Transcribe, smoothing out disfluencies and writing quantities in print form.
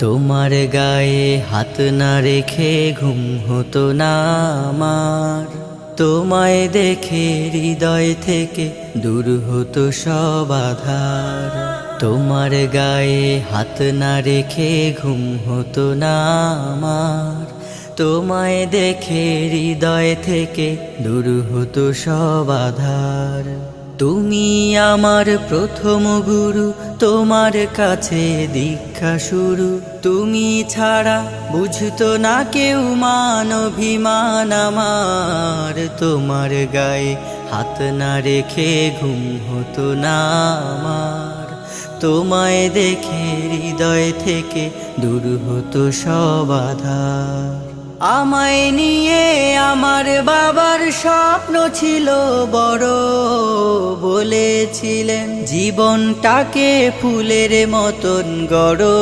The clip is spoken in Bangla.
তোমার গায়ে হাত না রেখে ঘুম হতো না আমার, তোমায় দেখে হৃদয় থেকে দূর হতো সব আধার। তোমার গায়ে হাত না রেখে ঘুম হতো না আমার, তোমায় দেখে হৃদয় থেকে দূর হতো সব আধার। তুমি আমার প্রথম গুরু, তোমার কাছে দীক্ষা শুরু। তুমি ছাড়া বুঝতো না কেউ মান অভিমান আমার। তোমার গায়ে হাত না রেখে ঘুম হতো না আমার, তোমায় দেখে হৃদয় থেকে দূর হতো সব আধার। আমায় নিয়ে আমার বাবার স্বপ্ন ছিল বড়, বলেছিলেন জীবনটাকে ফুলের মতন গড়ো।